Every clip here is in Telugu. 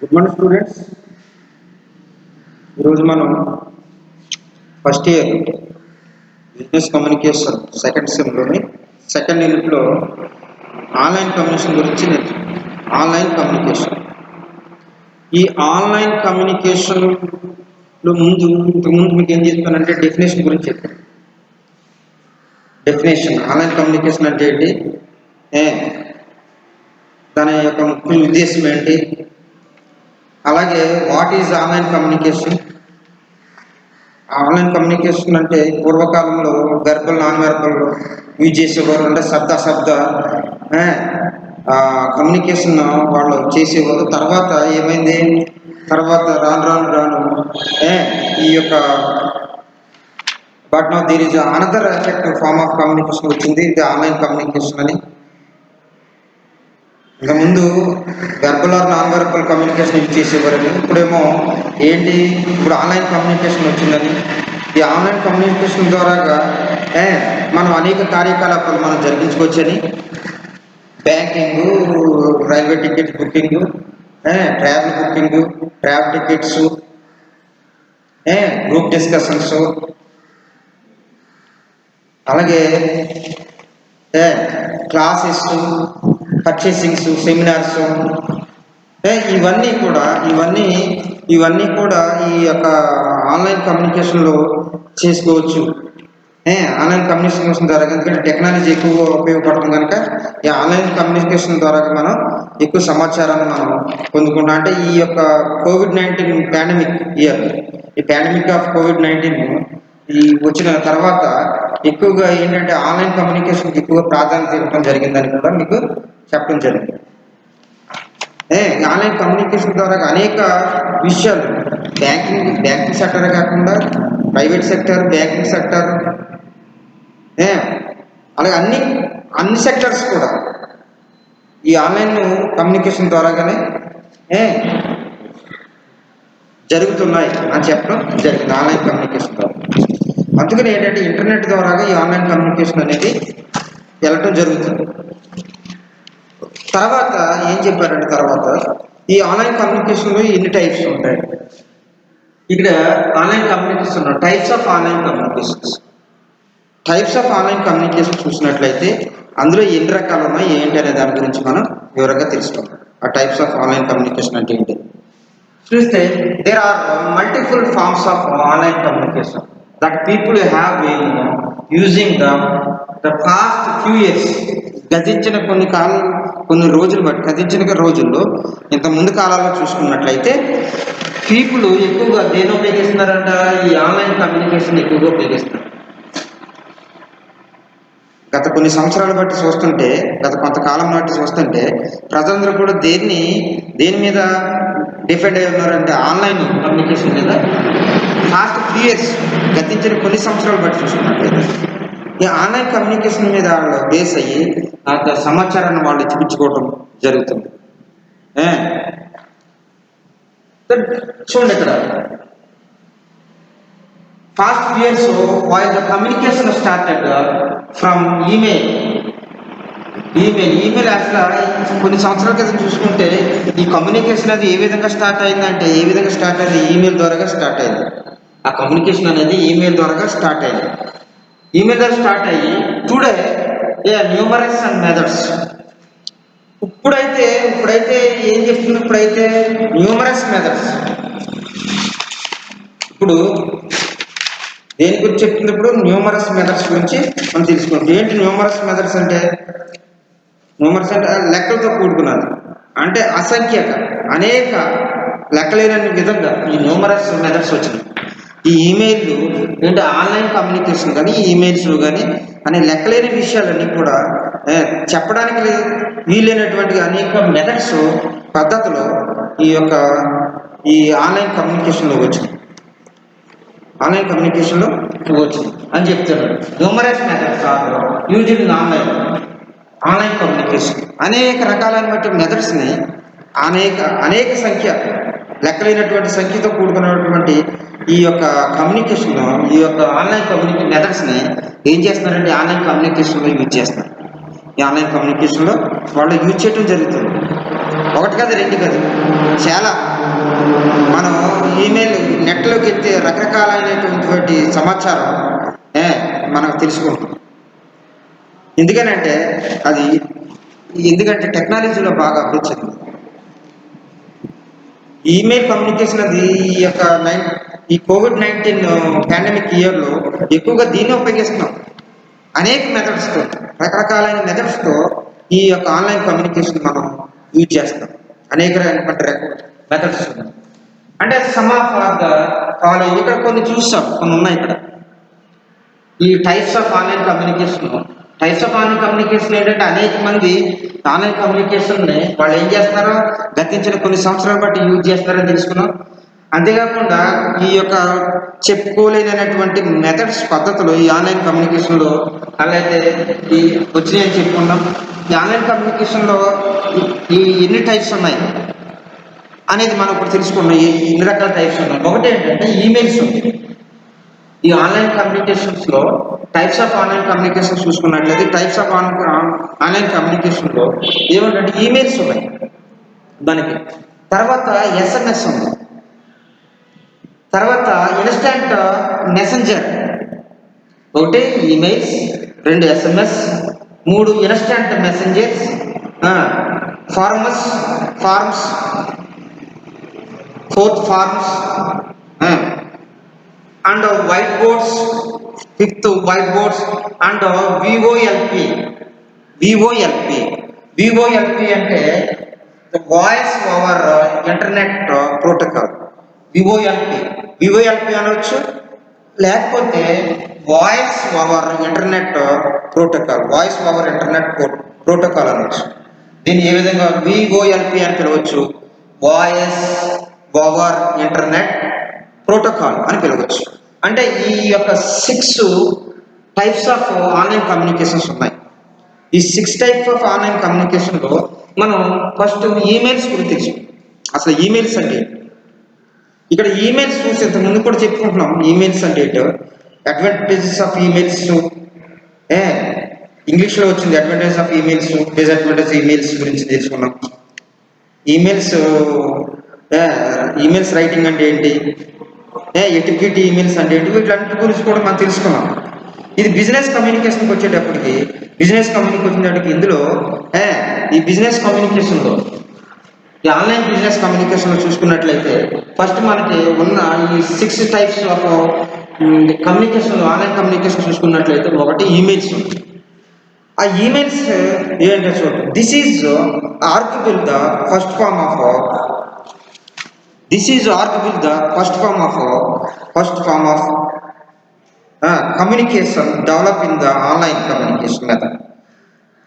Good morning students. ఈరోజు మనం first year business communication second సెమ్లోని సెకండ్ యూనిట్లో ఆన్లైన్ కమ్యూనికేషన్ గురించి ఆన్లైన్ కమ్యూనికేషన్. ఈ ఆన్లైన్ కమ్యూనికేషన్లో ఇంతకుముందు మీకు ఏం చెప్తానంటే డెఫినేషన్ గురించి చెప్పాను. డెఫినేషన్ ఆన్లైన్ కమ్యూనికేషన్ అంటే ఏంటి, దాని యొక్క ముఖ్య ఉద్దేశం ఏంటి, అలాగే what is online communication. Online communication అంటే పూర్వకాలంలో వెర్బల్ నాన్ వెర్బల్ యూజ్ చేసేవారు, అంటే శబ్ద కమ్యూనికేషన్ వాళ్ళు చేసేవారు. తర్వాత ఏమైంది, తర్వాత రాను ఈ యొక్క but now there is another effective form of communication వచ్చింది, ఇది ఆన్లైన్ కమ్యూనికేషన్ అని. ఇంకా ముందు verbal or non verbal communication use చేసేవారని, ఇప్పుడేమో ఏంటి, ఇప్పుడు ఆన్లైన్ కమ్యూనికేషన్ వచ్చిందని. ఈ ఆన్లైన్ కమ్యూనికేషన్ ద్వారాగా మనం అనేక కార్యకలాపాలు మనం జరిగించుకోవచ్చని. Banking, railway ticket booking, travel booking, travel tickets, group discussions, అలాగే క్లాసెస్, పర్చేసింగ్స్, సెమినార్స్, ఇవన్నీ కూడా ఈ యొక్క ఆన్లైన్ కమ్యూనికేషన్లో చేసుకోవచ్చు. ఆన్లైన్ కమ్యూనికేషన్ ద్వారా, ఎందుకంటే టెక్నాలజీ ఎక్కువగా ఉపయోగపడుతుంది కనుక ఈ ఆన్లైన్ కమ్యూనికేషన్ ద్వారా మనం ఎక్కువ సమాచారాన్ని మనం పొందుకుంటాం. అంటే ఈ యొక్క కోవిడ్-19 పాండమిక్ ఇయర్, ఈ పాండమిక్ ఆఫ్ కోవిడ్-19 ఈ వచ్చిన తర్వాత ఎక్కువగా ఏంటంటే ఆన్లైన్ కమ్యూనికేషన్కి ఎక్కువగా ప్రాధాన్యత ఇవ్వడం జరిగిందని కూడా మీకు చెప్పడం జరిగింది. ఆన్లైన్ కమ్యూనికేషన్ ద్వారా అనేక విషయాలు, బ్యాంకింగ్ సెక్టర్ కాకుండా ప్రైవేట్ సెక్టర్, బ్యాంకింగ్ సెక్టర్, అలాగే అన్ని సెక్టర్స్ కూడా ఈ ఆన్లైన్ కమ్యూనికేషన్ ద్వారాగానే జరుగుతున్నాయి అని చెప్పడం జరిగింది, ఆన్లైన్ కమ్యూనికేషన్ ద్వారా. అందుకని ఏంటంటే ఇంటర్నెట్ ద్వారా ఈ ఆన్లైన్ కమ్యూనికేషన్ అనేది వెళ్ళటం జరుగుతుంది. తర్వాత ఏం చెప్పారంటే, తర్వాత ఈ ఆన్లైన్ కమ్యూనికేషన్లో ఎన్ని టైప్స్ ఉంటాయి. ఇక్కడ online communication types of online communication చూసినట్లయితే అందులో ఎన్ని రకాలు ఉన్నాయి ఏంటి అనే దాని గురించి మనం వివరంగా తెలుసుకుందాం. ఆ టైప్స్ ఆఫ్ ఆన్లైన్ కమ్యూనికేషన్ అంటే ఏంటి చూస్తే, there are multiple forms of online communication that people have been using the past few years. గతించిన కొన్ని రోజుల్లో ఇంత ముందు కాలాల్లో చూసుకున్నట్లయితే పీపుల్ ఎక్కువగా దేని ఉపయోగిస్తున్నారంట, ఈ ఆన్లైన్ కమ్యూనికేషన్ ఎక్కువగా ఉపయోగిస్తున్నారు. గత కొన్ని సంవత్సరాలు బట్టి చూస్తుంటే, గత కొంతకాలం బట్టి చూస్తుంటే ప్రజలందరూ కూడా దేని మీద డిపెండ్ అయి ఉన్నారంటే ఆన్లైన్ కమ్యూనికేషన్ మీద. లాస్ట్ 3 years, గతించిన కొన్ని సంవత్సరాలు బట్టి చూసుకున్నట్లయితే ఈ ఆన్లైన్ కమ్యూనికేషన్ మీద వాళ్ళు బేస్ అయ్యి ఆ సమాచారాన్ని వాళ్ళు ఇచ్చిపుచ్చుకోవడం జరుగుతుంది. చూడండి, ఇక్కడ past years while the communication started from email అసలు కొన్ని సంవత్సరాల క్రితం చూసుకుంటే ఈ కమ్యూనికేషన్ అది ఏ విధంగా స్టార్ట్ అయింది, ఈమెయిల్ ద్వారా స్టార్ట్ అయింది. ఆ కమ్యూనికేషన్ అనేది ఈమెయిల్ ద్వారా స్టార్ట్ అయింది. ఈమెయిల్ ద్వారా స్టార్ట్ అయ్యి టుడే న్యూమరస్ అండ్ మెథడ్స్. ఇప్పుడైతే ఏం చెప్తుంది, ఇప్పుడైతే న్యూమరస్ మెథడ్స్. ఇప్పుడు దేని గురించి చెప్తుంది, ఇప్పుడు న్యూమరస్ మెథడ్స్ గురించి మనం తెలుసుకుంటాం. ఏంటి న్యూమరస్ మెథడ్స్ అంటే, లెక్కలతో కూడుకున్నది, అంటే అసంఖ్యాక అనేక లెక్కలేని విధంగా ఈ న్యూమరస్ మెథడ్స్ వచ్చినాయి. ఈ ఈమెయిల్లు ఏంటి, ఆన్లైన్ కమ్యూనికేషన్ కానీ ఈమెయిల్స్లో కానీ అనే లెక్కలేని విషయాలన్నీ కూడా చెప్పడానికి వీలైనటువంటి అనేక మెథడ్స్, పద్ధతులు ఈ ఆన్లైన్ కమ్యూనికేషన్లో వచ్చింది అని చెప్తున్నారు. Numerous methods are used in online communication. అనేక రకాలైనటువంటి మెథడ్స్ని అనేక సంఖ్య, లెక్కలేనటువంటి సంఖ్యతో కూడుకున్నటువంటి ఈ యొక్క కమ్యూనికేషన్లో ఈ యొక్క ఆన్లైన్ కమ్యూనికేషన్ మెథడ్స్ని ఏం చేస్తున్నారంటే ఆన్లైన్ కమ్యూనికేషన్లో యూజ్ చేస్తున్నారు. ఈ ఆన్లైన్ కమ్యూనికేషన్లో వాళ్ళు యూజ్ చేయడం జరుగుతుంది. ఒకటి కాదు, రెండు కాదు, చాలా మనం ఈమెయిల్ నెట్లోకి వెళ్తే రకరకాలైనటువంటి సమాచారం మనం తెలుసుకుంటాం. ఎందుకనంటే అది ఎందుకంటే టెక్నాలజీలో బాగా అభివృద్ధి చెందింది. ఈమెయిల్ కమ్యూనికేషన్ అది ఈ కోవిడ్-19 పాండమిక్ ఇయర్లో ఎక్కువగా దీన్ని ఉపయోగిస్తున్నాం. అనేక మెథడ్స్తో, రకరకాలైన మెథడ్స్తో ఈ యొక్క ఆన్లైన్ కమ్యూనికేషన్ మనం యూజ్ చేస్తాం. అనేక మెథడ్స్ అంటే సమ్ ఆఫ్ ద ఫాలోయింగ్ ఇక్కడ కొన్ని చూస్తాం, కొన్ని ఉన్నాయి ఇక్కడ. ఈ టైప్స్ ఆఫ్ ఆన్లైన్ కమ్యూనికేషన్ ఏంటంటే అనేక మంది ఆన్లైన్ కమ్యూనికేషన్ని వాళ్ళు ఏం చేస్తున్నారో గతించిన కొన్ని సంవత్సరాలు బట్టి యూజ్ చేస్తున్నారని తెలుసుకున్నాం. అంతేకాకుండా ఈ యొక్క చెప్పుకోలేనటువంటి మెథడ్స్, పద్ధతులు ఈ ఆన్లైన్ కమ్యూనికేషన్లో అలాగే ఈ వచ్చినాయని చెప్పుకున్నాం. ఈ ఆన్లైన్ కమ్యూనికేషన్లో ఈ ఎన్ని టైప్స్ ఉన్నాయి అనేది మనం ఇప్పుడు తెలుసుకున్నాం. ఎన్ని రకాల టైప్స్ ఉన్నాయి. ఒకటి ఏంటంటే ఈమెయిల్స్ ఉంది. ఈ ఆన్లైన్ కమ్యూనికేషన్స్లో టైప్స్ ఆఫ్ ఆన్లైన్ కమ్యూనికేషన్ చూసుకున్నట్లయితే టైప్స్ ఆఫ్ ఆన్లైన్ కమ్యూనికేషన్లో ఏమంటే ఈమెయిల్స్ ఉన్నాయి మనకి. తర్వాత ఎస్ఎంఎస్ ఉంది. తర్వాత ఇన్స్టంట్ మెసెంజర్. ఒకటి emails, 2 SMS, 3 instant messengers, forms, 4th forms, and white boards, 5th white boards, and VoIP అంటే voice over internet protocol. VoIP అనవచ్చు, లేకపోతే వాయిస్ ఓవర్ ఇంటర్నెట్ ప్రోటోకాల్ అనవచ్చు. దీన్ని ఏ విధంగా విఓఎల్పి అని పిలవచ్చు, వాయిస్ ఓవర్ ఇంటర్నెట్ ప్రోటోకాల్ అని పిలవచ్చు. అంటే ఈ యొక్క 6 టైప్స్ ఆఫ్ ఆన్లైన్ కమ్యూనికేషన్స్ ఉన్నాయి. ఈ 6 టైప్స్ ఆఫ్ ఆన్లైన్ కమ్యూనికేషన్లో మనం ఫస్ట్ ఈమెయిల్స్ గురించి తెలుసుకుంటాం. అసలు ఈమెయిల్స్ అంటే ఇక్కడ ఈమెయిల్స్ చూసి ఇంత ముందు కూడా చెప్పుకుంటున్నాం. ఈమెయిల్స్ అంటే అడ్వాంటేజెస్ ఆఫ్ ఈమెయిల్స్, ఇంగ్లీష్లో వచ్చింది. Advantages of emails, disadvantage emails గురించి తెలుసుకున్నాం. ఈమెయిల్స్ రైటింగ్ అంటే ఏంటి, ఎటిక్యూట్ ఈమెయిల్స్ అంటే ఏంటి, వీటిలన్నిటి గురించి కూడా మనం తెలుసుకున్నాం. ఇది బిజినెస్ కమ్యూనికేషన్కి వచ్చేటప్పటికి ఇందులో ఈ బిజినెస్ కమ్యూనికేషన్లో ఈ ఆన్లైన్ బిజినెస్ కమ్యూనికేషన్లో చూసుకున్నట్లయితే ఫస్ట్ మనకి ఉన్న ఈ 6 టైప్స్ ఆఫ్ కమ్యూనికేషన్లో ఆన్లైన్ కమ్యూనికేషన్ చూసుకున్నట్లయితే ఒకటి ఈమెయిల్స్. ఆ ఈమెయిల్స్ ఏంటంటే చూడండి, this is arguable the first form of communication develop in the online communication method.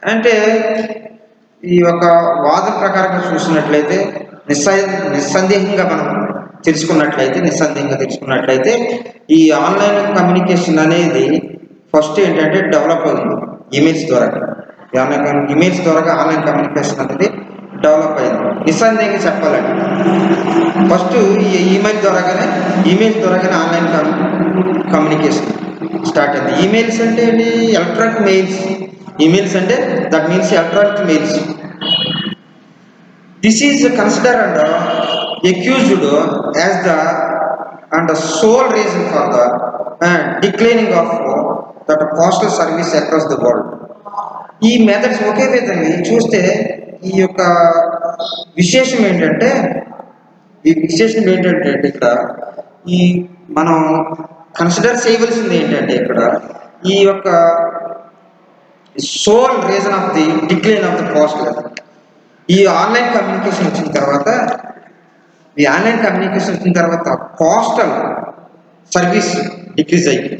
అంటే ఈ యొక్క వాదన ప్రకారంగా చూసినట్లయితే నిస్సందేహంగా తెలుసుకున్నట్లయితే ఈ ఆన్లైన్ కమ్యూనికేషన్ అనేది ఫస్ట్ ఏంటంటే డెవలప్ అయింది ఈమెయిల్స్ ద్వారా. ఈమెయిల్స్ ద్వారా ఆన్లైన్ కమ్యూనికేషన్ అనేది డెవలప్ అయింది నిస్సందేహంగా చెప్పాలండి. ఫస్ట్ ఈ ఈమెయిల్స్ ద్వారాగానే ఆన్లైన్ కమ్యూనికేషన్ స్టార్ట్ అయింది. ఈమెయిల్స్ అంటే ఎలక్ట్రానిక్ మెయిల్స్. ఈమెయిల్స్ అంటే that means electronic mails. This is consider and accused as the sole reason for the declining of that postal service across the world. ఈ మెథడ్స్ ఒకే విధంగా చూస్తే ఈ యొక్క విశేషం ఏంటంటే ఇక్కడ ఈ మనం కన్సిడర్ చేయవలసింది ఏంటంటే ఇక్కడ ఈ యొక్క sole reason of the decline of the postal. ఈ ఆన్లైన్ కమ్యూనికేషన్ వచ్చిన తర్వాత పోస్టల్ సర్వీస్ డిక్రీజ్ అయ్యింది.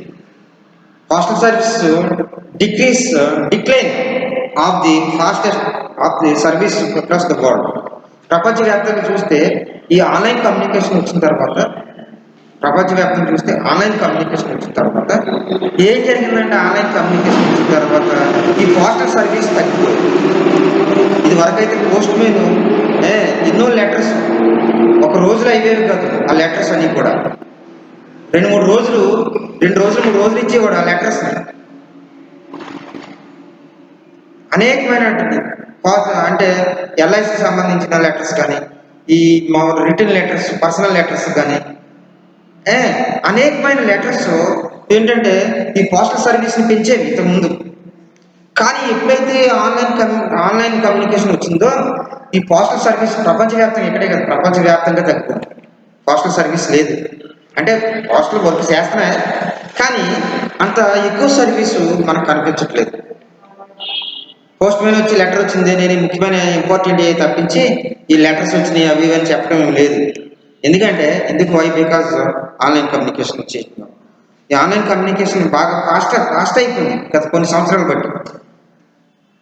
Postal service decline of the fastest of the service across the world. ప్రపంచవ్యాప్తంగా చూస్తే ఈ ఆన్లైన్ కమ్యూనికేషన్ వచ్చిన తర్వాత ఏం జరిగిందంటే ఆన్లైన్ కమ్యూనికేషన్ వచ్చిన తర్వాత ఈ పోస్టల్ సర్వీస్ తగ్గిపోయింది. ఇది వరకైతే పోస్ట్ మ్యాన్ ఎన్నో లెటర్స్ ఒక రోజులో అయ్యేవి కాదు. ఆ లెటర్స్ అన్నీ కూడా 2 రోజులు 3 రోజులు ఇచ్చేవాడు ఆ లెటర్స్. అనేకమైన అంటే ఎల్ఐసి సంబంధించిన లెటర్స్ కానీ, ఈ మామూలు రిటర్న్ లెటర్స్, పర్సనల్ లెటర్స్ కానీ అనేకమైన లెటర్స్ ఏంటంటే ఈ పోస్టల్ సర్వీస్ని పెంచేవి ఇంతకుముందు. కానీ ఎప్పుడైతే ఆన్లైన్ కమ్యూనికేషన్ వచ్చిందో ఈ పోస్టల్ సర్వీస్ ప్రపంచవ్యాప్తంగా, ఇక్కడే కదా ప్రపంచవ్యాప్తంగా తగ్గిపోయింది. పోస్టల్ సర్వీస్ లేదు అంటే పోస్టల్ వర్క్ చేస్తున్నాయి కానీ అంత ఎక్కువ సర్వీసు మనకు కనిపించట్లేదు. పోస్ట్ మ్యాన్ వచ్చి లెటర్ వచ్చింది, నేను ముఖ్యమైన ఇంపార్టెంట్ తప్పించి ఈ లెటర్స్ వచ్చినాయి అవి అని చెప్పడం ఏం లేదు. ఎందుకంటే వై బికాజ్ ఆన్లైన్ కమ్యూనికేషన్ వచ్చేసింది. ఈ ఆన్లైన్ కమ్యూనికేషన్ బాగా ఫాస్ట్ అయిపోయింది గత కొన్ని సంవత్సరాలు బట్టి.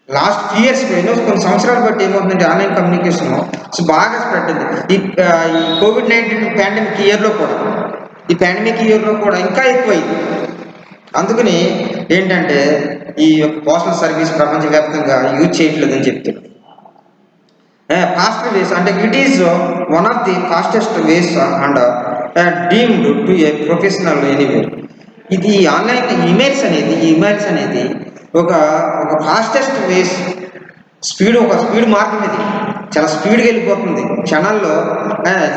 లాస్ట్ ఫ్యూ ఇయర్స్ కొన్ని సంవత్సరాలు బట్టి ఏమవుతుందంటే ఆన్లైన్ కమ్యూనికేషన్ బాగా స్ప్రెడ్ అయింది. ఈ కోవిడ్-19 పాండమిక్ ఇయర్లో కూడా, ఇంకా ఎక్కువైంది. అందుకని ఏంటంటే ఈ పోస్టల్ సర్వీస్ ప్రపంచవ్యాప్తంగా యూజ్ చేయట్లేదని చెప్తున్నారు. ఫాస్టర్ వేస్ అంటే it is one of the fastest ways and deemed to a professional anywhere. ఇది ఆన్లైన్ ఈమెయిల్స్ అనేది ఒక ఫాస్టెస్ట్ వేస్, ఒక స్పీడ్ మార్గం. ఇది చాలా స్పీడ్గా వెళ్ళిపోతుంది, క్షణాల్లో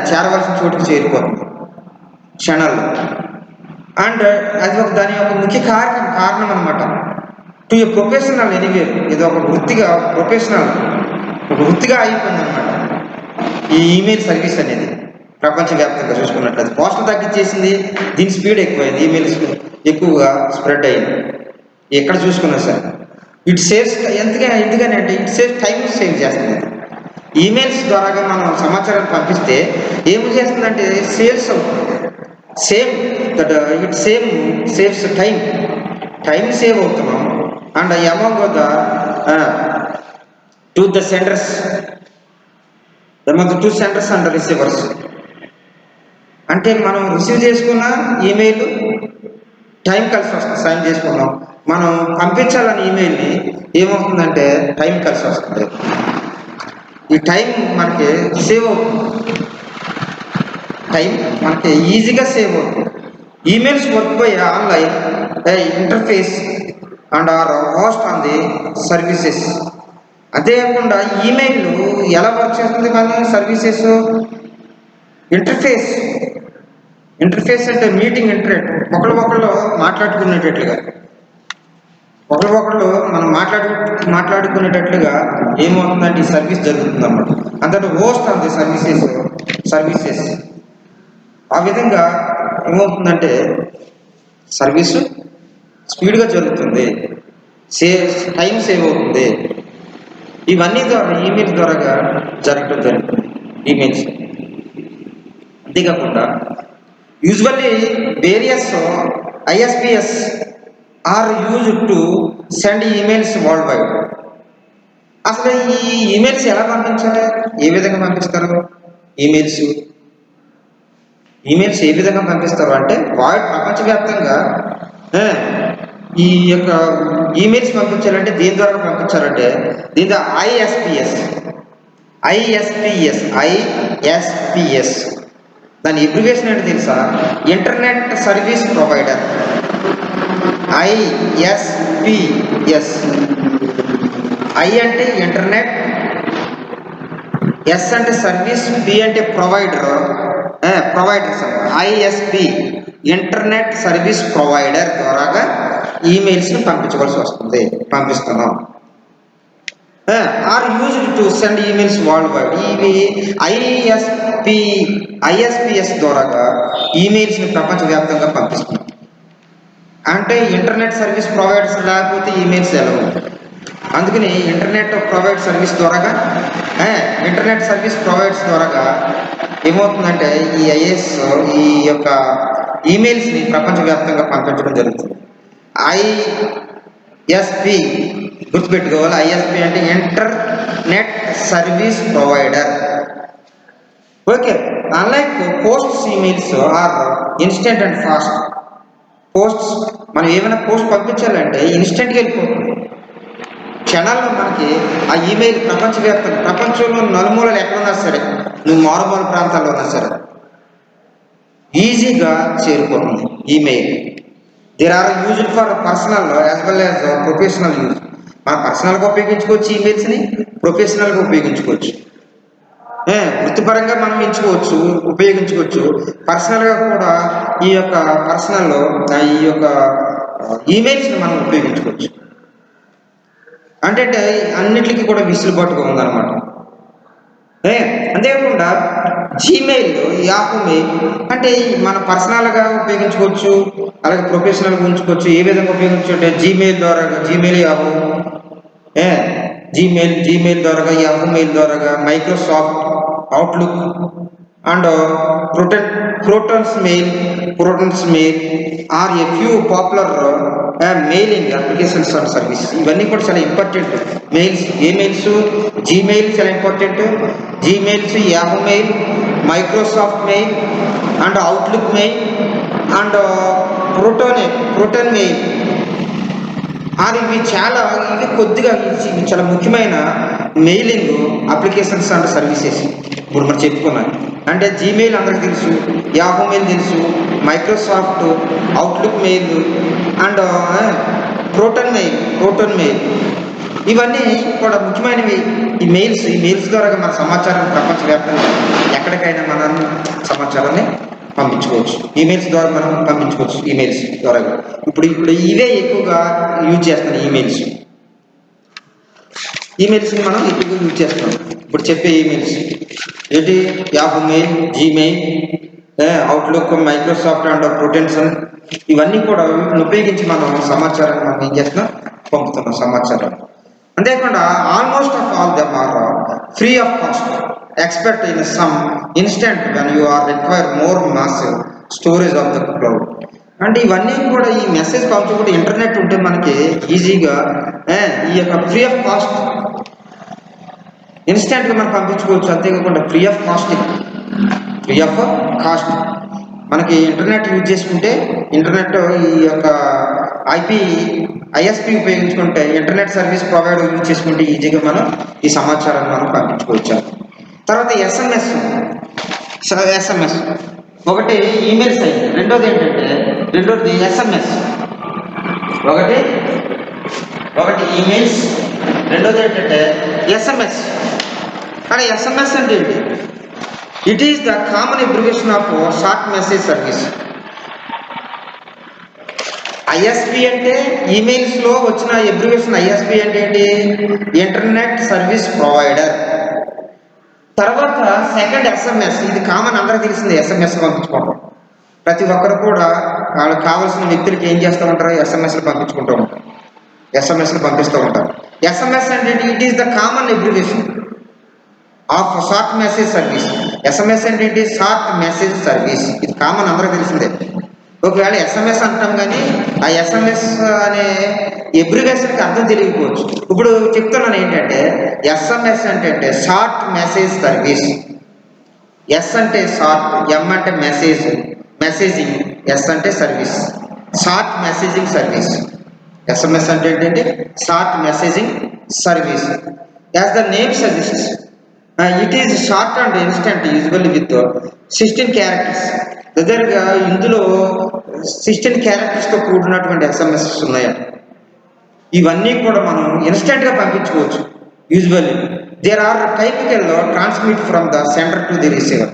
చేరవలసిన చోటుకి చేరిపోతుంది క్షణాల్లో. అండ్ అది దాని యొక్క ముఖ్య కారణం అనమాట. టు ఏ ప్రొఫెషనల్ ఎనీవేర్, ఇది ఒక వృత్తిగా అయిపోయింది అనమాట ఈ ఈమెయిల్ సర్వీస్ అనేది. ప్రపంచవ్యాప్తంగా చూసుకున్నట్లయితే పోస్టల్ తగ్గించేసింది, దీని స్పీడ్ ఎక్కువైంది, ఈమెయిల్స్ ఎక్కువగా స్ప్రెడ్ అయింది. ఎక్కడ చూసుకున్నా సార్ ఇట్ సేవ్స్ ఎందుకనంటే ఇట్ సేవ్స్ టైం సేవ్ చేస్తుంది. ఈమెయిల్స్ ద్వారా మనం సమాచారాన్ని పంపిస్తే ఏమి చేస్తుందంటే సేవ్స్ అవుతుంది. సేవ్స్ టైం సేవ్ అవుతున్నాం. And among to the senders and receivers. అంటే మనం రిసీవ్ చేసుకున్న ఈమెయిల్ టైం కలిసి వస్తుంది, సైన్ చేసుకున్నాం. మనం పంపించాలని ఈమెయిల్ని ఏమవుతుందంటే టైం కలిసి వస్తుంది. ఈ టైం మనకి సేవ్ అవుతుంది, టైం మనకి ఈజీగా సేవ్ అవుతుంది. Emails work by online interface and or host on the services. అంతేకాకుండా ఈమెయిల్ ఎలా వర్క్ చేస్తుంది కానీ సర్వీసెస్ ఇంటర్ఫేస్ అంటే మీటింగ్ ఇంటర్నెట్, ఒకళ్ళు మాట్లాడుకునేటట్లుగా, మనం మాట్లాడుకునేటట్లుగా ఏమవుతుందంటే ఈ సర్వీస్ జరుగుతుంది అన్నమాట. అంతటి హోస్ట్ ఆన్ ది సర్వీసెస్. ఆ విధంగా ఏమవుతుందంటే సర్వీసు స్పీడ్గా జరుగుతుంది, టైం సేవ్ అవుతుంది. ఇవన్నీ ద్వారా ఈమెయిల్ ద్వారా జరగడం జరుగుతుంది ఈమెయిల్స్. అంతేకాకుండా usually various ISPs are used to send emails world wide. అసలు ఈ ఈమెయిల్స్ ఎలా పంపించాలి, ఏ విధంగా పంపిస్తారు? ఈమెయిల్స్ ఏ విధంగా పంపిస్తారు అంటే ప్రపంచవ్యాప్తంగా ఈ యొక్క ఈమెయిల్స్ పంపించాలంటే దేని ద్వారా పంపించాలంటే దీని ISPS. దాని అబ్రివేషన్ అంటే తెలుసా? Internet service provider. ISPS. I అంటే ఇంటర్నెట్, S అంటే సర్వీస్, P అంటే providers. ISP internet service provider ద్వారాగా ఈమెయిల్స్ని పంపిస్తున్నాం. Are used to send emails world wide. ఇవి ISPS ద్వారాగా ఈమెయిల్స్ని ప్రపంచవ్యాప్తంగా పంపిస్తున్నాం. అంటే ఇంటర్నెట్ సర్వీస్ ప్రొవైడర్స్ లేకపోతే ఈమెయిల్స్ ఎలా ఉంటాయి? అందుకని ఇంటర్నెట్ సర్వీస్ ప్రొవైడర్స్ ద్వారాగా ఏమవుతుందంటే ఈ యొక్క ఈమెయిల్స్ని ప్రపంచవ్యాప్తంగా పంపించడం జరుగుతుంది. ISP గుర్తుపెట్టుకోవాలి. ISP అంటే internet service provider. Okay. Unlike posts, emails are instant and fast. Posts మనం ఏమైనా పోస్ట్ పంపించాలంటే ఇన్స్టెంట్గా వెళ్ళిపోతుంది, క్షణాల్లో మనకి ఆ ఈమెయిల్ ప్రపంచంలో నలుమూలలు ఎక్కడున్నా సరే, నువ్వు మారుమూల ప్రాంతాల్లో ఉన్నా సరే ఈజీగా చేరిపోతుంది email. There are used for personal as well as professional use. మనం పర్సనల్గా ఉపయోగించుకోవచ్చు ఈమెయిల్స్ని, ప్రొఫెషనల్గా ఉపయోగించుకోవచ్చు. వృత్తిపరంగా మనం ఎంచుకోవచ్చు, ఉపయోగించుకోవచ్చు. పర్సనల్గా కూడా ఈ యొక్క పర్సనల్లో ఈ యొక్క ఈమెయిల్స్ని మనం ఉపయోగించుకోవచ్చు. అంటే అన్నిటికీ కూడా విసులుబాటుగా ఉందన్నమాట. అంతేకాకుండా జీమెయిల్, యాహూ మెయిల్ అంటే మన పర్సనల్గా ఉపయోగించుకోవచ్చు, అలాగే ప్రొఫెషనల్గా ఉంచుకోవచ్చు. ఏ విధంగా ఉపయోగించు అంటే జీమెయిల్ ద్వారా, జీమెయిల్ యాహూ జీమెయిల్ ద్వారా, యాహూ మెయిల్ ద్వారా, Microsoft Outlook and Protons mail are a few popular mailing applications and service. ఇవన్నీ కూడా చాలా important. Mails, emails, Gmail చాలా important. Gmails, Yahoo mail, Microsoft mail and Outlook mail and Proton mail ఇవి కొద్దిగా ఇవి చాలా ముఖ్యమైన మెయిలింగ్ అప్లికేషన్స్ అండ్ సర్వీసెస్. ఇప్పుడు మనం చెప్పుకున్నాం. అంటే జీమెయిల్ అందరికి తెలుసు, యాహూ మెయిల్ తెలుసు, Microsoft outlook mail and Proton mail ఇవన్నీ కూడా ముఖ్యమైనవి. ఈ మెయిల్స్ ద్వారా మన సమాచారం ప్రపంచవ్యాప్తంగా ఎక్కడికైనా మనం సమాచారాన్ని పంపించుకోవచ్చు. ఈమెయిల్స్ ద్వారా మనం పంపించుకోవచ్చు. ఈమెయిల్స్ ద్వారా ఇప్పుడు ఇవే ఎక్కువగా యూజ్ చేస్తాను. ఈమెయిల్స్ని మనం ఎక్కువగా యూజ్ చేస్తాం. ఇప్పుడు చెప్పే ఈమెయిల్స్ ఏంటి? Yahoo mail, Gmail, Outlook, Microsoft and Protons ఇవన్నీ కూడా వీటిని ఉపయోగించి మనం సమాచారాన్ని మనం ఏం చేస్తున్నాం? పంపుతున్నాం సమాచారం. అంతేకాకుండా almost of all them are free of cost expect in some instant when you are require more massive storage of the cloud. అంటే ఇవన్నీ కూడా ఈ మెసేజ్ పంపించుకుంటే ఇంటర్నెట్ ఉంటే మనకి ఈజీగా ఈ యొక్క ఫ్రీ ఆఫ్ కాస్ట్ ఇన్స్టెంట్గా మనం పంపించుకోవచ్చు. అంతేకాకుండా ఫ్రీ ఆఫ్ కాస్ట్ మనకి ఇంటర్నెట్ యూజ్ చేసుకుంటే, ఇంటర్నెట్ ఈ యొక్క ఐఎస్పి ఉపయోగించుకుంటే, ఇంటర్నెట్ సర్వీస్ ప్రొవైడర్ యూజ్ చేసుకుంటే ఈజీగా మనం ఈ సమాచారాన్ని మనం పంపించుకోవచ్చు. తర్వాత ఎస్ఎంఎస్. ఒకటి ఈమెయిల్స్ అయ్యింది, రెండోది ఎస్ఎంఎస్. ఒకటి ఈమెయిల్స్, రెండోది ఏంటంటే ఎస్ఎంఎస్. కానీ ఎస్ఎంఎస్ అంటే ఏంటి? It is the common abbreviation of short message service. ISP అంటే ఈమెయిల్స్లో వచ్చిన అబ్రివేషన్. ఐఎస్పి అంటే ఏంటి? Internet service provider. తర్వాత సెకండ్ ఎస్ఎంఎస్. ఇది కామన్, అందరికీ తెలిసింది. ఎస్ఎంఎస్ పంపించుకోవడం ప్రతి ఒక్కరు కూడా వాళ్ళకి కావాల్సిన వ్యక్తులకి ఏం చేస్తూ ఉంటారు? ఎస్ఎంఎస్లు పంపిస్తూ ఉంటారు. ఎస్ఎంఎస్ అంటే it is the common abbreviation of short message service. SMS అంటే ఏంటి? Short message service. ఇది కామన్, అందరికీ తెలిసిందే. ఒకవేళ ఎస్ఎంఎస్ అంటాం కానీ ఆ ఎస్ఎంఎస్ అనే అబ్రివేషన్కి అర్థం తెలియకపోవచ్చు. ఇప్పుడు చెప్తున్నాను ఏంటంటే ఎస్ఎంఎస్ అంటే షార్ట్ మెసేజ్ సర్వీస్. ఎస్ అంటే షార్ట్, ఎం అంటే మెసేజింగ్, ఎస్ అంటే service. Short messaging service. SMS అంటే ఏంటంటే short messaging service. As the name suggests it is short and instant, usually with 16 characters. దగ్గరగా ఇందులో 16 క్యారెక్టర్స్తో కూడినటువంటి ఎస్ఎంఎస్ ఉన్నాయండి. ఇవన్నీ కూడా మనం ఇన్స్టెంట్గా పంపించుకోవచ్చు. Usually there are typical transmit from the sender to the receiver.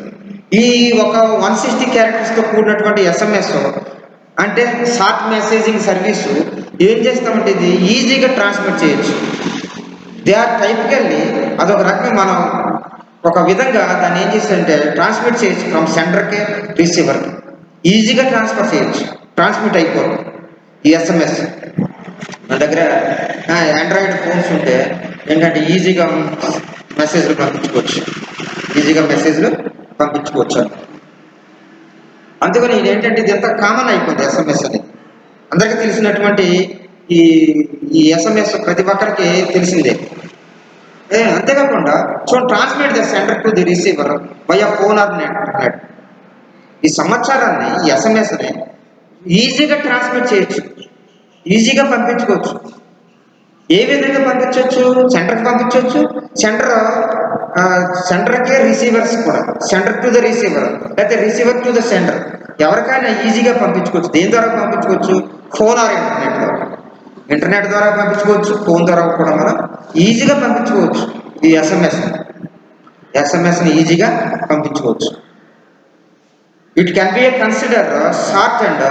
ఈ ఒక 160 క్యారెక్టర్స్తో కూడినటువంటి ఎస్ఎంఎస్ అంటే షార్ట్ మెసేజింగ్ సర్వీసు ఏం చేస్తామంటే ఇది ఈజీగా ట్రాన్స్మిట్ చేయొచ్చు. దే ఆర్ టైపికల్లీ అదొక రకంగా మనం ఒక విధంగా దాన్ని ఏం చేస్తుంటే ట్రాన్స్మిట్ చేయొచ్చు ఫ్రమ్ సెండర్కి రిసీవర్కి. ఈజీగా ట్రాన్స్మిట్ అయిపోతుంది ఈ ఎస్ఎంఎస్. మన దగ్గర ఆండ్రాయిడ్ ఫోన్స్ ఉంటే ఏంటంటే ఈజీగా మెసేజ్లు పంపించుకోవచ్చు. అందుకని ఇదేంటంటే ఇది ఎంత కామన్ అయిపోతుంది ఎస్ఎంఎస్ అనేది. అందరికీ తెలిసినటువంటి ఈ ఎస్ఎంఎస్ ప్రతి ఒక్కరికి తెలిసిందే. అంతేకాకుండా transmit the sender to the receiver via phone or net. ఈ సమాచారాన్ని, ఈ ఎస్ఎంఎస్ని ఈజీగా ట్రాన్స్మిట్ చేయొచ్చు, ఈజీగా పంపించుకోవచ్చు. ఏ విధంగా పంపించవచ్చు? సెంటర్కి పంపించవచ్చు. సెంటర్కే రిసీవర్స్ కూడా, సెంటర్ టు ద రిసీవర్ లేకపోతే రిసీవర్ టు ద సెంటర్, ఎవరికైనా ఈజీగా పంపించుకోవచ్చు. దేని ద్వారా పంపించుకోవచ్చు? ఫోన్ ఆర్ ఇంటర్నెట్ ద్వారా పంపించుకోవచ్చు. ఫోన్ ద్వారా కూడా మనం ఈజీగా పంపించుకోవచ్చు ఈ ఎస్ఎంఎస్. ఎస్ఎంఎస్ని ఈజీగా పంపించుకోవచ్చు. It can be consider short and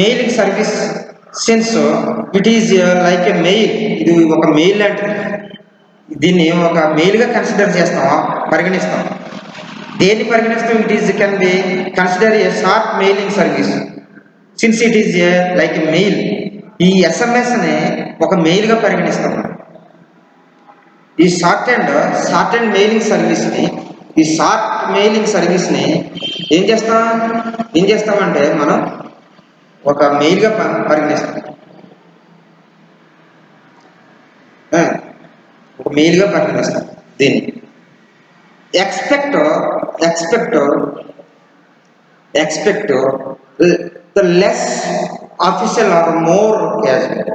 mailing service since it is like a mail. ఇది ఒక మెయిల్ లాంటిది. దీన్ని ఒక మెయిల్గా కన్సిడర్ చేస్తాం, పరిగణిస్తాం. దేన్ని పరిగణిస్తాం? It is can be consider A short mailing service since it is a like a mail. ఈ ఎస్ఎంఎస్ని ఒక మెయిల్గా పరిగణిస్తాం. ఈ షార్ట్ అండ్ మెయిలింగ్ సర్వీస్ని, ఈ షార్ట్ మెయిలింగ్ సర్వీస్ని ఏం చేస్తామంటే మనం ఒక మెయిల్గా పరిగణిస్తాం. ఒక మెయిల్గా పరిగణిస్తాం దీన్ని. Expect the less official or more casual.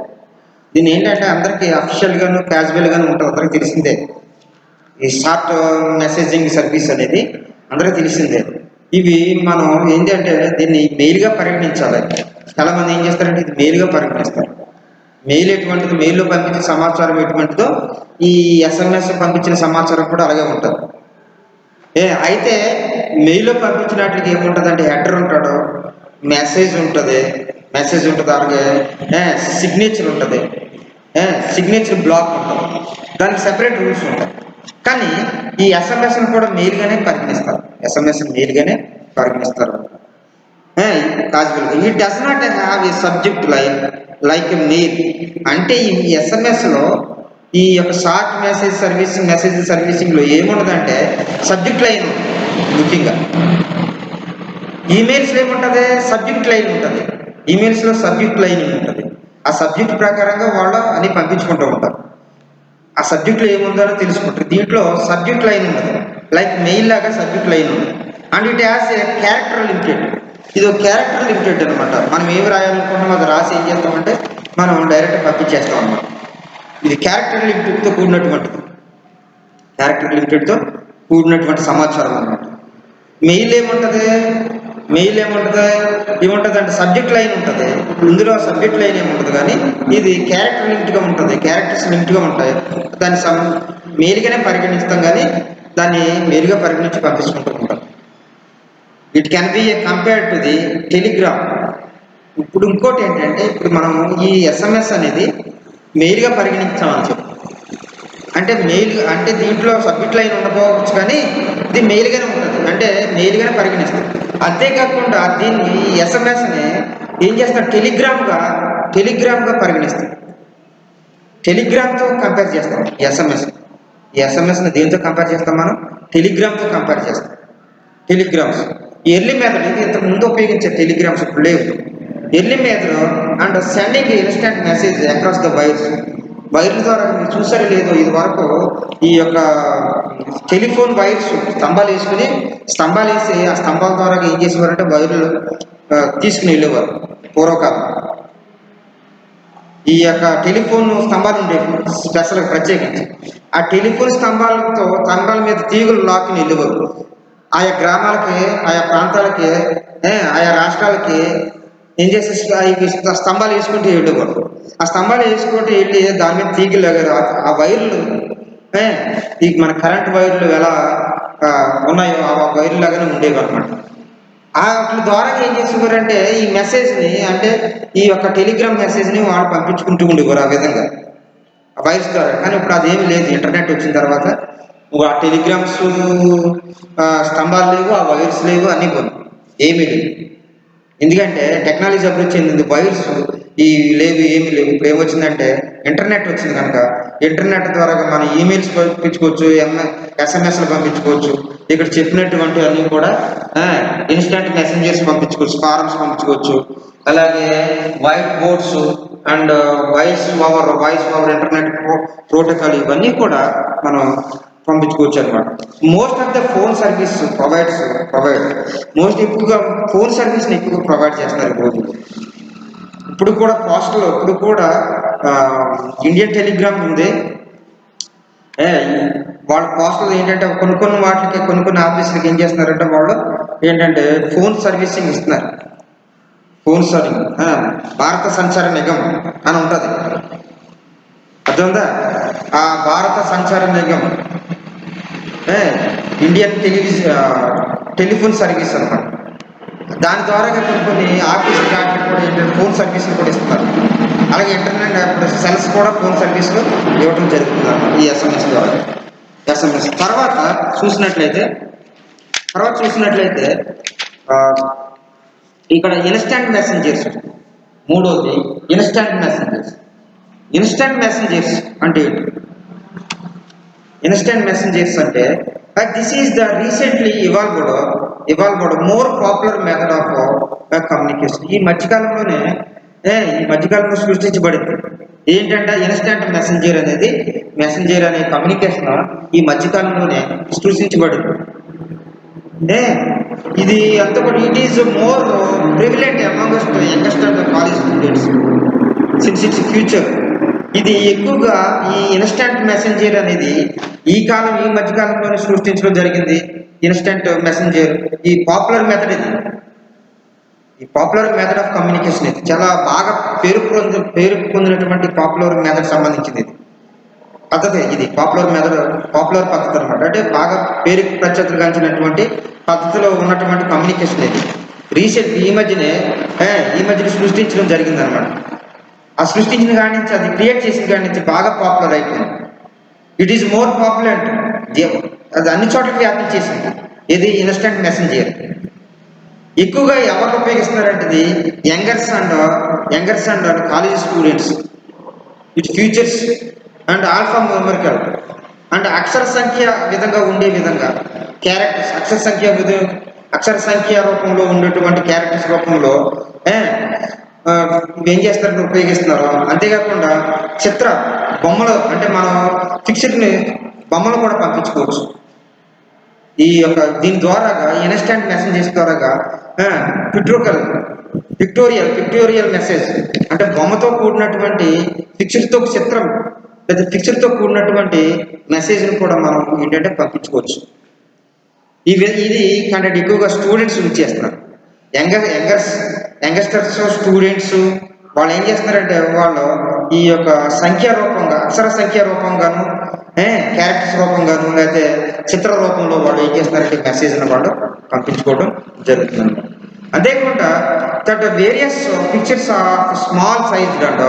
దీని ఏంటంటే అందరికీ అఫీషియల్గాను క్యాజువల్గాను ఉంటుంది, అందరికీ తెలిసిందే. ఈ షార్ట్ మెసేజింగ్ సర్వీస్ అనేది అందరికీ తెలిసిందే. ఇవి మనం ఏంటంటే దీన్ని మెయిల్గా పరిగణించాలి. చాలామంది ఏం చేస్తారంటే ఇది మెయిల్గా పరిగణిస్తారు. మెయిల్ ఎటువంటిది, మెయిల్లో పంపించిన సమాచారం ఎటువంటిదో ఈ ఎస్ఎంఎస్ పంపించిన సమాచారం కూడా అలాగే ఉంటుంది. అయితే మెయిల్లో పంపించినట్లకి ఏముంటుంది అంటే హెడర్ ఉంటాడు, మెసేజ్ ఉంటుంది, అలాగే సిగ్నేచర్ ఉంటుంది, సిగ్నేచర్ బ్లాక్ ఉంటుంది. దానికి సెపరేట్ రూల్స్ ఉంటాయి. కానీ ఈ ఎస్ఎంఎస్ని కూడా మెయిల్గానే పరిగణిస్తారు. కాజువల్గా ఈ does not have a subject like mail. అంటే ఈ ఎస్ఎంఎస్లో ఈ యొక్క షార్ట్ మెసేజ్ సర్వీసింగ్లో ఏముండదంటే సబ్జెక్ట్ లైన్ ఉంటుంది. ముఖ్యంగా ఈమెయిల్స్లో ఏముంటుంది? సబ్జెక్ట్ లైన్ ఉంటుంది. ఈమెయిల్స్లో సబ్జెక్ట్ లైనింగ్ ఉంటుంది. ఆ సబ్జెక్ట్ ప్రకారంగా వాళ్ళు అని పంపించుకుంటూ ఉంటారు. ఆ సబ్జెక్ట్లో ఏముందో తెలుసుకుంటారు. దీంట్లో సబ్జెక్ట్ లైన్ ఉండదు, లైక్ మెయిల్ లాగా సబ్జెక్ట్ లైన్ ఉంది. And it has a character limited. ఇది ఒక క్యారెక్టర్ లిమిటెడ్ అనమాట. మనం ఏమి రాయాలనుకుంటామో అది రాసి ఏం చేస్తామంటే మనం డైరెక్ట్ పంపించేస్తాం అన్నమాట. ఇది క్యారెక్టర్ లిమిటెడ్తో కూడినటువంటిది, సమాచారం అన్నమాట. మెయిల్ ఏముంటుంది అంటే సబ్జెక్ట్ లైన్ ఉంటుంది. ఇందులో సబ్జెక్ట్ లైన్ ఏముంటుంది, కానీ ఇది క్యారెక్టర్ లిమిట్గా ఉంటుంది, క్యారెక్టర్స్ లిమిట్గా ఉంటాయి. దాన్ని మెయిల్గానే పరిగణిస్తాం, కానీ దాన్ని మెయిల్గా పరిగణించి పంపించుకుంటూ ఉంటాం. It can be compared to the Telegram. ఇప్పుడు ఇంకోటి ఏంటంటే, ఇప్పుడు మనం ఈ ఎస్ఎంఎస్ అనేది మెయిల్గా పరిగణించామని చెప్పి, అంటే మెయిల్ అంటే దీంట్లో సబ్జెక్ట్ లైన్ ఉండకపోవచ్చు, కానీ ఇది మెయిల్గానే ఉంటుంది, అంటే మెయిల్గానే పరిగణిస్తాం. అంతేకాకుండా దీన్ని ఎస్ఎంఎస్ని ఏం చేస్తాం? టెలిగ్రామ్గా పరిగణిస్తాం. టెలిగ్రామ్తో కంపేర్ చేస్తాం ఈ ఎస్ఎంఎస్ని దేంతో కంపేర్ చేస్తాం? మనం టెలిగ్రామ్తో కంపేర్ చేస్తాం. టెలిగ్రామ్స్ ఎర్లీ మెథడ్, ఇది ఇంతకు ముందు ఉపయోగించే టెలిగ్రామ్స్ ఇప్పుడు లేవు. Early method and sending instant message across the వైర్ల ద్వారా. మీరు చూసారో లేదో, ఇది వరకు ఈ యొక్క టెలిఫోన్ వైర్స్ స్తంభాలు వేసి ఆ స్తంభాల ద్వారా ఏం చేసేవారంటే వైర్లు తీసుకుని వెళ్ళేవారు పూర్వకాలం. ఈ యొక్క టెలిఫోన్ స్తంభాలు ఉండేవి స్పెషల్గా ప్రత్యేకించి. ఆ టెలిఫోన్ స్తంభాల మీద తీగలు లాక్కుని వెళ్ళేవారు. ఆయా గ్రామాలకి, ఆయా ప్రాంతాలకి, ఆయా రాష్ట్రాలకి ఏం చేసే స్తంభాలు వేసుకుంటూ వెళ్ళేవారు. ఆ స్తంభాలు వేసుకుంటూ వెళ్ళి దాని మీద తీగలు, ఆ వైర్లు ఈ మన కరెంట్ వైర్లు ఎలా ఉన్నాయో ఆ వైర్లు లాగానే ఉండేవి అనమాట. వాటి ద్వారా ఏం చేసేవారంటే ఈ మెసేజ్ని, అంటే ఈ యొక్క టెలిగ్రామ్ మెసేజ్ని వాళ్ళు పంపించుకుంటూ ఉండేవారు ఆ విధంగా వైర్స్ ద్వారా. కానీ ఇప్పుడు అదేమి లేదు. ఇంటర్నెట్ వచ్చిన తర్వాత ఆ టెలిగ్రామ్స్ స్తంభాలు లేవు, ఆ వైర్స్ లేవు, అన్నీ పోయి ఏమీ లేవు. ఎందుకంటే టెక్నాలజీ అభివృద్ధి చెందింది, వైర్స్ ఏమీ లేవు. ఇప్పుడు ఏమొచ్చిందంటే ఇంటర్నెట్ వచ్చింది కనుక ఇంటర్నెట్ ద్వారా మనం ఈమెయిల్స్ పంపించుకోవచ్చు, ఎస్ఎంఎస్లు పంపించుకోవచ్చు. ఇక్కడ చెప్పినటువంటి అన్నీ కూడా ఇన్స్టెంట్ మెసెంజర్స్ పంపించుకోవచ్చు, ఫారమ్స్ పంపించుకోవచ్చు. అలాగే white boards and voice over internet protocol, ఇవన్నీ కూడా మనం పంపించుకోవచ్చు అనమాట. Most of the phone service provide ఎక్కువగా ఫోన్ సర్వీస్ని ఎక్కువగా ప్రొవైడ్ చేస్తారు రోజు. ఇప్పుడు కూడా పోస్టల్, ఇప్పుడు కూడా ఇండియన్ టెలిగ్రామ్ ఉంది. వాళ్ళ పోస్టల్ ఏంటంటే కొన్ని వాటికి, కొన్ని ఆఫీసులకి ఏం చేస్తున్నారంటే వాళ్ళు ఏంటంటే ఫోన్ సర్వీసింగ్ ఇస్తున్నారు. ఫోన్ సర్వీసింగ్ భారత సంచార నిగమ్ అని ఉంటుంది, అర్థమైందా? ఆ భారత సంచార నిగమ్ ఇండియన్ టెలిఫోన్ సర్వీస్ అన్నమాట. దాని ద్వారా కొన్ని ఆఫీస్ వాటికి కూడా ఏంటంటే ఫోన్ సర్వీసులు కూడా ఇస్తున్నారు. అలాగే ఇంటర్నెట్ ఇప్పుడు సెల్స్ కూడా ఫోన్ సర్వీసులు ఇవ్వడం జరుగుతుంది అన్నమాట ఈ ఎస్ఎంఎస్ ద్వారా. ఎస్ఎంఎస్ చూసినట్లయితే ఆ, ఇక్కడ ఇన్స్టంట్ మెసెంజర్స్. మూడోది ఇన్స్టంట్ మెసెంజర్స్. ఇన్స్టంట్ మెసెంజర్స్ అంటే ఇన్స్టంట్ మెసెంజర్స్ అంటే this is the recently evolved more popular method of communication. ఈ మధ్యకాలంలో సృష్టించబడింది ఏంటంటే ఇన్స్టంట్ మెసెంజర్ అనే కమ్యూనికేషన్ ఈ మధ్యకాలంలోనే సృష్టించబడింది. ఇది అంత కూడా it is more prevalent amongst youngest and college students since it's future. ఇది ఎక్కువగా ఈ ఇన్స్టంట్ మెసెంజర్ అనేది ఈ మధ్యకాలంలోనే సృష్టించడం జరిగింది. ఇన్స్టంట్ మెసెంజర్ ఈ పాపులర్ మెథడ్ ఆఫ్ కమ్యూనికేషన్ ఇది చాలా బాగా పేరు పొందినటువంటి పాపులర్ మెథడ్ సంబంధించింది పద్ధతి. ఇది పాపులర్ పద్ధతి అనమాట. అంటే బాగా పేరు ప్రఖ్యాతులుగాంచినటువంటి పద్ధతిలో ఉన్నటువంటి కమ్యూనికేషన్ ఇది. రీసెంట్ ఈ మధ్యన సృష్టించడం జరిగింది అనమాట. ఆ సృష్టించిన కాడి నుంచి అది క్రియేట్ చేసిన కాడి నుంచి బాగా పాపులర్ అయిపోయింది. It is more popular. అది అన్ని చోట్ల వ్యాప్తి చేసింది. ఇది ఇన్స్టంట్ మెసెంజర్. ఎక్కువగా ఎవరు ఉపయోగిస్తున్నారంటే youngers and college students, it futures and alpha numerical and అక్షర విధంగా క్యారెక్టర్స్ అక్షర సంఖ్య రూపంలో ఉండేటువంటి క్యారెక్టర్స్ రూపంలో ఏం చేస్తారంటే ఉపయోగిస్తున్నారు. అంతేకాకుండా బొమ్మలు అంటే మనం ఫిక్స్డ్ని బొమ్మలు కూడా పంపించుకోవచ్చు. దీని ద్వారా ఇన్స్టంట్ మెసెంజర్స్ ద్వారా పిక్టోరియల్ మెసేజ్ అంటే బొమ్మతో కూడినటువంటి పిక్చర్తో కూడినటువంటి మెసేజ్ని కూడా మనం ఏంటంటే పంపించుకోవచ్చు. ఇది కంటే ఎక్కువగా స్టూడెంట్స్ యూజ్ చేస్తున్నారు. యంగస్టర్స్ స్టూడెంట్స్ వాళ్ళు ఏం చేస్తున్నారంటే వాళ్ళు ఈ అక్షర సంఖ్య రూపంగాను క్యారెక్టర్స్ రూపంగాను లేకపోతే చిత్ర రూపంలో వాళ్ళు ఏం చేస్తున్నారంటే మెసేజ్ని వాళ్ళు పంపించుకోవడం జరుగుతుంది. అంతేకాకుండా that various pictures of small size and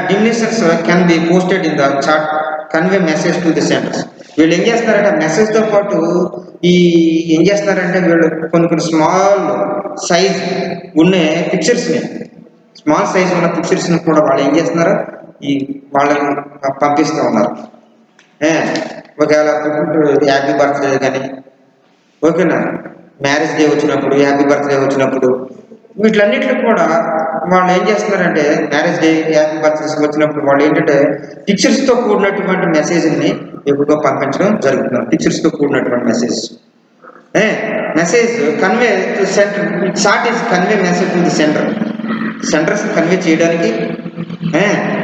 dimensions can be posted in the chat convey message to the senders. వీళ్ళు ఏం చేస్తారంటే మెసేజ్తో పాటు ఏం చేస్తున్నారంటే వీళ్ళు కొన్ని స్మాల్ సైజ్ ఉన్న పిక్చర్స్ని కూడా వాళ్ళు ఏం చేస్తున్నారు వాళ్ళని పంపిస్తూ ఉన్నారు. ఒకవేళ హ్యాపీ బర్త్డే కానీ ఓకేనా, మ్యారేజ్ డే వచ్చినప్పుడు, హ్యాపీ బర్త్డే వచ్చినప్పుడు వీటిలన్నిటికి కూడా వాళ్ళు ఏం చేస్తున్నారంటే మ్యారేజ్ డే హ్యాపీ బర్త్డేస్ వచ్చినప్పుడు వాళ్ళు ఏంటంటే పిక్చర్స్తో కూడినటువంటి మెసేజ్ని ఎక్కువగా పంపించడం జరుగుతుంది. పిక్చర్స్తో కూడినటువంటి message convey to center. Chat is convey message to the centers convey చేయడానికి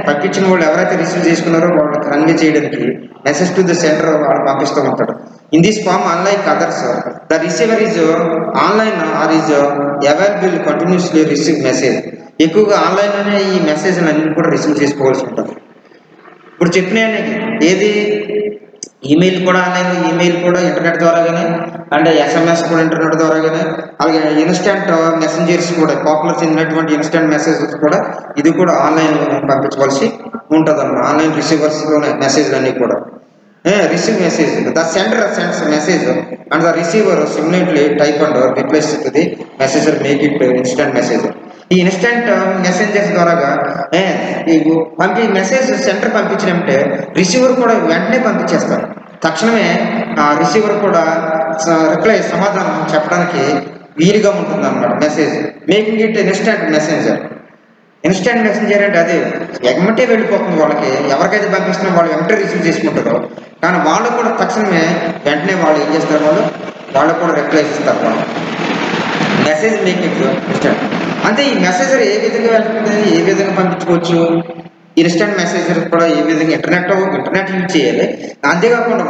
పంపించిన వాళ్ళు ఎవరైతే రిసీవ్ చేసుకున్నారో వాళ్ళు కన్వే చేయడానికి మెసేజ్ టు ది సెంటర్ వాళ్ళు పంపిస్తూ ఉంటాడు. In this form unlike others the receiver is online or is available continuously receive message. ఎక్కువగా ఆన్లైన్లోనే ఈ మెసేజ్లు అన్ని కూడా రిసీవ్ చేసుకోవాల్సి ఉంటుంది. ఇప్పుడు చెప్పినాయని ఏది ఈమెయిల్ కూడా ఆన్లైన్, ఈమెయిల్ కూడా ఇంటర్నెట్ ద్వారా కానీ అండ్ ఎస్ఎంఎస్ కూడా ఇంటర్నెట్ ద్వారా కానీ అలాగే ఇన్స్టెంట్ మెసెంజర్స్ కూడా పాపులర్ చెందినటువంటి ఇన్స్టెంట్ మెసేజెస్ కూడా ఇది కూడా ఆన్లైన్ పంపించవలసి ఉంటుంది అన్నమాట. ఆన్లైన్ రిసీవర్స్లోనే మెసేజ్లు అన్నీ కూడా receive message the sender sends message and the receiver simultaneously type and replies to the messenger make it instant message. ఈ ఇన్స్టెంట్ మెసెంజర్స్ ద్వారా మెసేజ్ సెంటర్ పంపించినట్టే రిసీవర్ కూడా వెంటనే పంపించేస్తారు. తక్షణమే రిసీవర్ కూడా సమాధానం చెప్పడానికి వీలుగా ఉంటుంది అన్నమాట message. Making it instant messenger. Instant messenger అంటే అదే ఎమ్మటే వెళ్ళిపోతుంది వాళ్ళకి. ఎవరికైతే పంపిస్తున్నా వాళ్ళు వెంటనే రిసీవ్ చేసుకుంటారో కానీ వాళ్ళు కూడా తక్షణమే వెంటనే వాళ్ళు ఏం చేస్తారు, వాళ్ళు కూడా రిప్లై ఇస్తారు. వాళ్ళు మెసేజ్ మేకింగ్ ఇన్స్టెంట్. అంటే ఈ మెసేజర్ ఏ విధంగా వెళ్తుంది, ఏ విధంగా పంపించుకోవచ్చు, ఇన్స్టెంట్ మెసేజర్ కూడా ఏ విధంగా ఇంటర్నెట్ యూజ్ చేయాలి. అంతేకాకుండా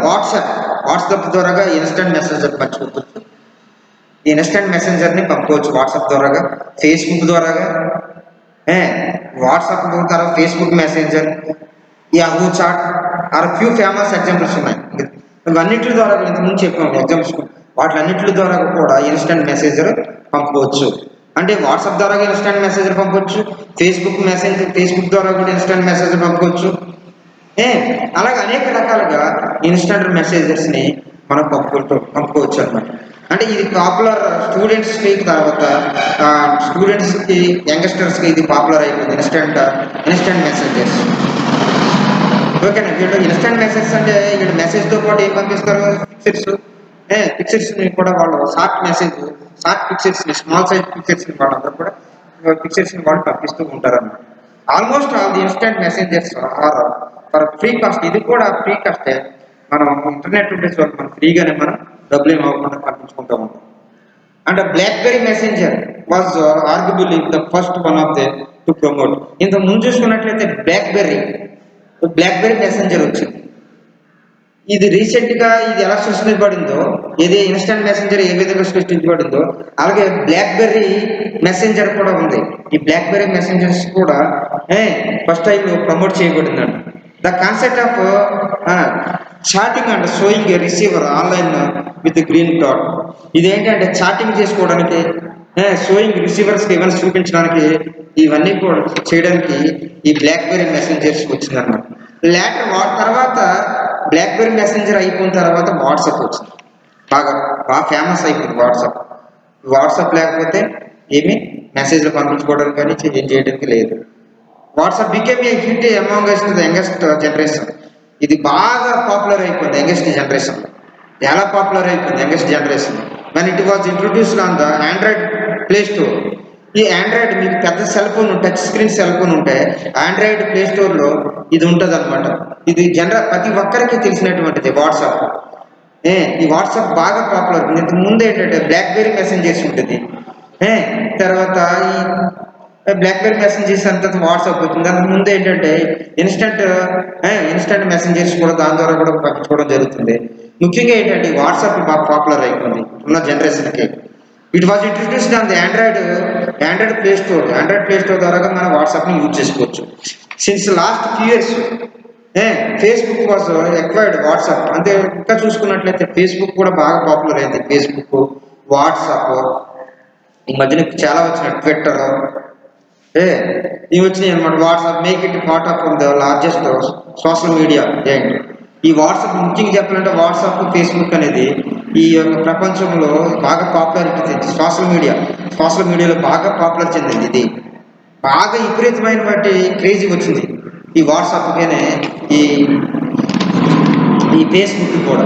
వాట్సాప్ ద్వారా ఇన్స్టెంట్ మెసేజర్ పంచుకోవచ్చు. ఈ ఇన్స్టెంట్ మెసెంజర్ని పంపుకోవచ్చు వాట్సాప్ ద్వారా, ఫేస్బుక్ ద్వారా. వాట్సాప్ ద్వారా Facebook messenger, Yahoo chat are few famous examples ఉన్నాయి. ఇవన్నిటి ద్వారా ఇంతకుముందు చెప్పాము ఎగ్జామ్స్, వాటిలన్నిటి ద్వారా కూడా ఇన్స్టెంట్ మెసేజర్ పంపవచ్చు. అంటే వాట్సాప్ ద్వారా ఇన్స్టెంట్ మెసేజర్ పంపవచ్చు, ఫేస్బుక్ ద్వారా కూడా ఇన్స్టెంట్ మెసేజ్ పంపవచ్చు. అలాగే అనేక రకాలుగా ఇన్స్టెంట్ మెసేజెస్ని మనం పంపుకోవచ్చు అనమాట. అంటే ఇది పాపులర్ స్టూడెంట్స్కి, తర్వాత స్టూడెంట్స్కి, యంగ్స్టర్స్కి ఇది పాపులర్ అయిపోయింది ఇన్స్టెంట్ మెసేజెస్. ఓకేనా. వీళ్ళు ఇన్స్టెంట్ మెసేజ్ అంటే వీళ్ళు మెసేజ్తో పాటు ఏం పంపిస్తారు, పిక్చర్స్ని కూడా వాళ్ళు షార్ట్ పిక్చర్స్ని, స్మాల్ సైజ్ పిక్చర్స్ని వాళ్ళందరూ కూడా పిక్చర్స్ని వాళ్ళు పంపిస్తూ ఉంటారు అన్నమాట. Almost all the instant messages are for free cost. ఇది కూడా ఫ్రీ కాస్టే. మనం ఇంటర్నెట్ ఉండేసి వాళ్ళు మనం ఫ్రీగానే మనం డబ్బులు ఏమి అవ్వకుండా పంపించుకుంటూ ఉంటాం. And blackberry messenger was arguably the first one of the to promote. ఇంత ముందు చూసుకున్నట్లయితే బ్లాక్బెర్రీ మెసెంజర్ వచ్చింది. ఇది రీసెంట్గా ఇది ఎలా సృష్టించబడిందో, ఇది ఇన్స్టెంట్ మెసెంజర్ ఏ విధంగా సృష్టించబడిందో అలాగే బ్లాక్బెర్రీ మెసెంజర్ కూడా ఉంది. ఈ బ్లాక్బెర్రీ మెసెంజర్స్ కూడా ఫస్ట్ టైం ప్రమోట్ చేయబడిందండి. The concept of chatting and showing a receiver online with green dot. ఇదేంటంటే చాటింగ్ చేసుకోవడానికి, షోయింగ్ రిసీవర్స్కి ఏమైనా చూపించడానికి, ఇవన్నీ కూడా చేయడానికి ఈ బ్లాక్బెర్రీ మెసెంజర్స్ వచ్చిందన్నమాట. తర్వాత బ్లాక్బెర్రీ మెసెంజర్ అయిపోయిన తర్వాత వాట్సాప్ వచ్చింది. బాగా ఫేమస్ అయిపోయింది వాట్సాప్ లేకపోతే ఏమి మెసేజ్లు పంపించుకోవడానికి కానీ ఏం చేయడానికి లేదు. WhatsApp became a hit among the youngest generation. ఇది బాగా పాపులర్ అయిపోయింది యంగెస్ట్ జనరేషన్. ఎలా పాపులర్ అయిపోయింది youngest generation when it was introduced on the Android Play Store. ఈ ఆండ్రాయిడ్ మీకు పెద్ద cell phone, touch screen cell phone ఉంటే ఆండ్రాయిడ్ ప్లే స్టోర్లో ఇది ఉంటుంది అనమాట. ఇది ప్రతి ఒక్కరికి తెలిసినటువంటిది వాట్సాప్. ఈ వాట్సాప్ బాగా పాపులర్. ఇంతకు ముందు ఏంటంటే బ్లాక్బెర్రీ మెసెంజర్స్ ఉంటుంది. తర్వాత ఈ బ్లాక్బెర్రీ మెసెంజర్స్ అంతా వాట్సాప్ వచ్చింది. దానికి ముందు ఏంటంటే ఇన్స్టెంట్ మెసెంజర్స్ కూడా దాని ద్వారా కూడా పంపించుకోవడం జరుగుతుంది. ముఖ్యంగా ఏంటంటే వాట్సాప్ బాగా పాపులర్ అయిపోయింది ఉన్న జనరేషన్కి. It was introduced on the Android play store ద్వారా మనం వాట్సాప్ని యూజ్ చేసుకోవచ్చు. Since last few years Facebook was acquired WhatsApp. అంతే ఇంకా చూసుకున్నట్లయితే ఫేస్బుక్ కూడా బాగా పాపులర్ అయింది. ఫేస్బుక్, వాట్సాప్ ఈ మధ్యన చాలా వచ్చినాయి. ట్విట్టర్ ఇవి వచ్చినాయి అనమాట. WhatsApp make it part of the largest social media. ఈ వాట్సాప్ ముఖ్యంగా చెప్పాలంటే వాట్సాప్, ఫేస్బుక్ అనేది ఈ యొక్క ప్రపంచంలో బాగా పాపులారిటీ తెచ్చి సోషల్ మీడియాలో బాగా పాపులర్ చెందింది. ఇది బాగా విపరీతమైన వాటి క్రేజీ వచ్చింది ఈ వాట్సాప్గానే ఈ ఫేస్బుక్ కూడా.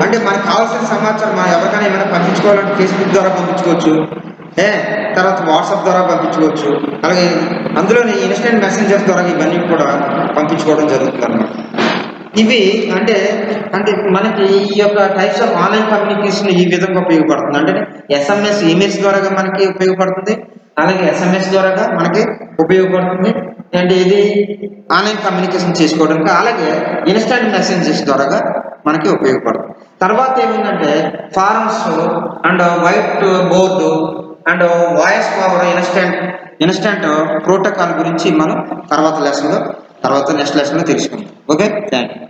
అంటే మనకు కావాల్సిన సమాచారం మనం ఎవరికైనా ఏమైనా పంపించుకోవాలంటే ఫేస్బుక్ ద్వారా పంపించుకోవచ్చు, తర్వాత వాట్సాప్ ద్వారా పంపించుకోవచ్చు. అలాగే అందులోని ఇన్స్టెంట్ మెసెంజర్ ద్వారా ఇవన్నీ కూడా పంపించుకోవడం జరుగుతుంది అన్నమాట. ఇవి అంటే మనకి ఈ యొక్క టైప్స్ ఆఫ్ ఆన్లైన్ కమ్యూనికేషన్ ఈ విధంగా ఉపయోగపడుతుంది. అంటే ఎస్ఎంఎస్, ఈమెయిల్స్ ద్వారా మనకి ఉపయోగపడుతుంది, అలాగే ఎస్ఎంఎస్ ద్వారా మనకి ఉపయోగపడుతుంది. అంటే ఇది ఆన్లైన్ కమ్యూనికేషన్ చేసుకోవడానికి. అలాగే ఇన్స్టెంట్ మెసేజెస్ ద్వారా మనకి ఉపయోగపడుతుంది. తర్వాత ఏముందంటే forms and white board and voice power instant protocol గురించి మనం నెక్స్ట్ లెసన్లో తెలుసుకుందాం. Okay, thank you.